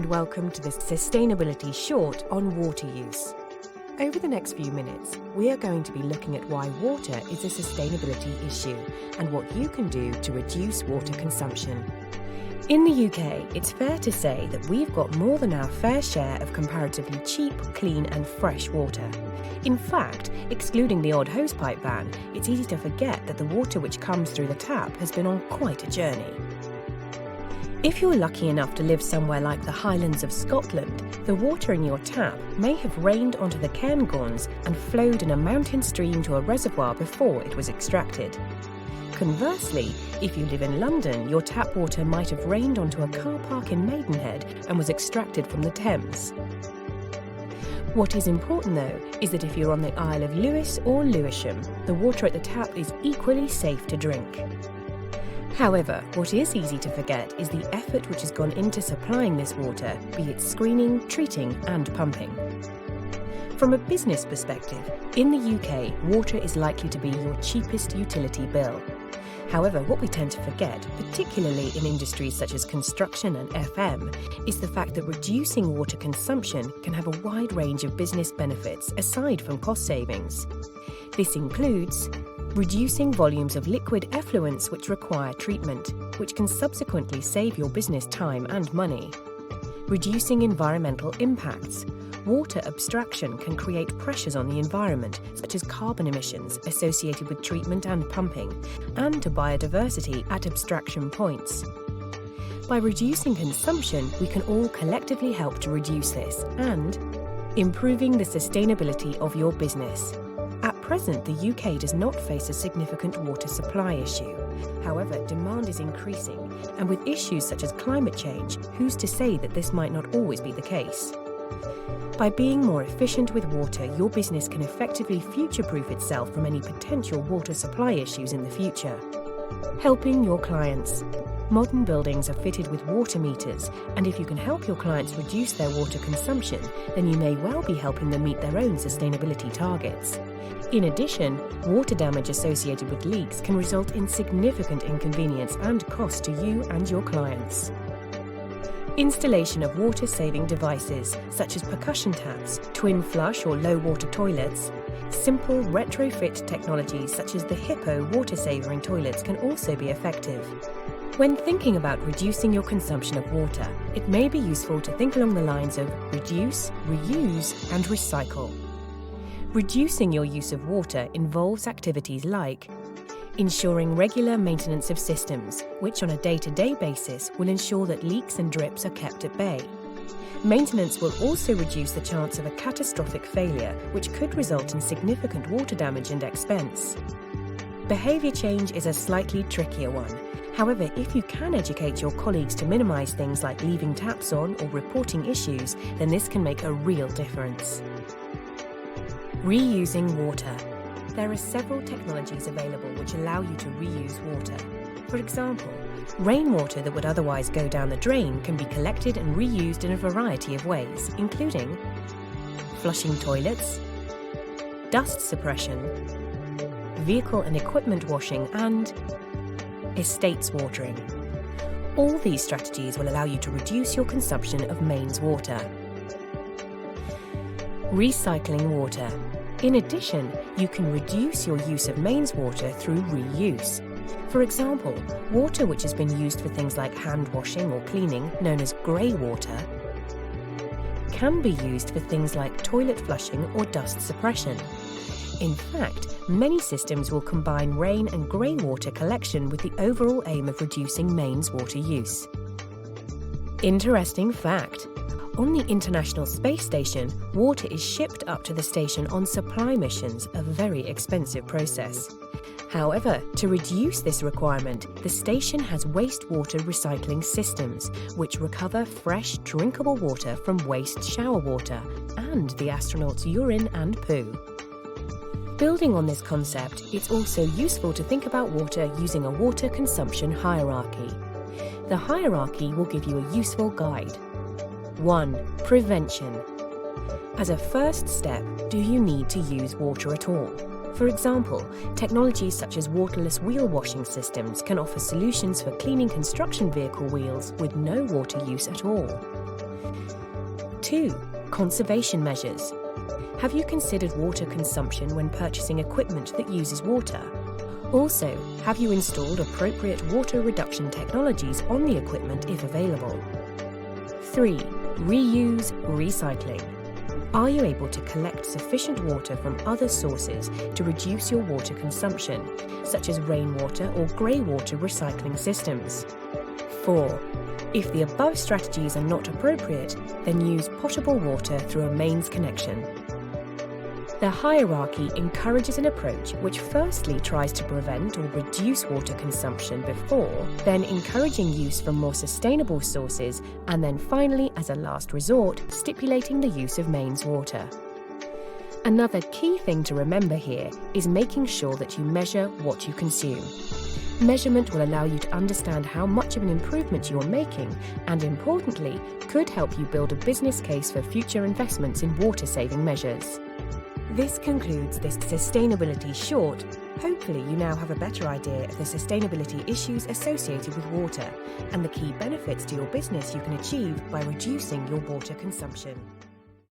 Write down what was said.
welcome to this Sustainability Short on water use. Over the next few minutes, we are going to be looking at why water is a sustainability issue and what you can do to reduce water consumption. In the UK, it's fair to say that we've got more than our fair share of comparatively cheap, clean and fresh water. In fact, excluding the odd hosepipe ban, it's easy to forget that the water which comes through the tap has been on quite a journey. If you're lucky enough to live somewhere like the Highlands of Scotland, the water in your tap may have rained onto the cairngorms and flowed in a mountain stream to a reservoir before it was extracted. Conversely, if you live in London, your tap water might have rained onto a car park in Maidenhead and was extracted from the Thames. What is important though is that if you're on the Isle of Lewis or Lewisham, the water at the tap is equally safe to drink. However, what is easy to forget is the effort which has gone into supplying this water, be it screening, treating and pumping. From a business perspective, in the UK, water is likely to be your cheapest utility bill. However, what we tend to forget, particularly in industries such as construction and FM, is the fact that reducing water consumption can have a wide range of business benefits aside from cost savings. This includes reducing volumes of liquid effluents which require treatment, which can subsequently save your business time and money. Reducing environmental impacts. Water abstraction can create pressures on the environment, such as carbon emissions associated with treatment and pumping, and to biodiversity at abstraction points. By reducing consumption, we can all collectively help to reduce this and improving the sustainability of your business. At present, the UK does not face a significant water supply issue. However, demand is increasing, and with issues such as climate change, who's to say that this might not always be the case? By being more efficient with water, your business can effectively future-proof itself from any potential water supply issues in the future. Helping your clients. Modern buildings are fitted with water meters, and if you can help your clients reduce their water consumption, then you may well be helping them meet their own sustainability targets. In addition, water damage associated with leaks can result in significant inconvenience and cost to you and your clients. Installation of water-saving devices, such as percussion taps, twin flush or low water toilets. Simple retrofit technologies such as the Hippo water saver in toilets can also be effective. When thinking about reducing your consumption of water, it may be useful to think along the lines of reduce, reuse and recycle. Reducing your use of water involves activities like ensuring regular maintenance of systems, which on a day-to-day basis will ensure that leaks and drips are kept at bay. Maintenance will also reduce the chance of a catastrophic failure, which could result in significant water damage and expense. Behaviour change is a slightly trickier one. However, if you can educate your colleagues to minimise things like leaving taps on or reporting issues, then this can make a real difference. Reusing water. There are several technologies available which allow you to reuse water. For example, rainwater that would otherwise go down the drain can be collected and reused in a variety of ways, including flushing toilets, dust suppression, vehicle and equipment washing, and estates watering. All these strategies will allow you to reduce your consumption of mains water. Recycling water. In addition, you can reduce your use of mains water through reuse. For example, water which has been used for things like hand washing or cleaning, known as grey water, can be used for things like toilet flushing or dust suppression. In fact, many systems will combine rain and grey water collection with the overall aim of reducing mains water use. Interesting fact. On the International Space Station, water is shipped up to the station on supply missions, a very expensive process. However, to reduce this requirement, the station has wastewater recycling systems, which recover fresh, drinkable water from waste shower water and the astronauts' urine and poo. Building on this concept, it's also useful to think about water using a water consumption hierarchy. The hierarchy will give you a useful guide. 1. Prevention. As a first step, do you need to use water at all? For example, technologies such as waterless wheel washing systems can offer solutions for cleaning construction vehicle wheels with no water use at all. 2. Conservation measures. Have you considered water consumption when purchasing equipment that uses water? Also, have you installed appropriate water reduction technologies on the equipment if available? 3. Reuse, recycling. Are you able to collect sufficient water from other sources to reduce your water consumption, such as rainwater or grey water recycling systems? 4. If the above strategies are not appropriate, then use potable water through a mains connection. The hierarchy encourages an approach which firstly tries to prevent or reduce water consumption before, then encouraging use from more sustainable sources, and then finally, as a last resort, stipulating the use of mains water. Another key thing to remember here is making sure that you measure what you consume. Measurement will allow you to understand how much of an improvement you're making and, importantly, could help you build a business case for future investments in water-saving measures. This concludes this Sustainability Short. Hopefully you now have a better idea of the sustainability issues associated with water and the key benefits to your business you can achieve by reducing your water consumption.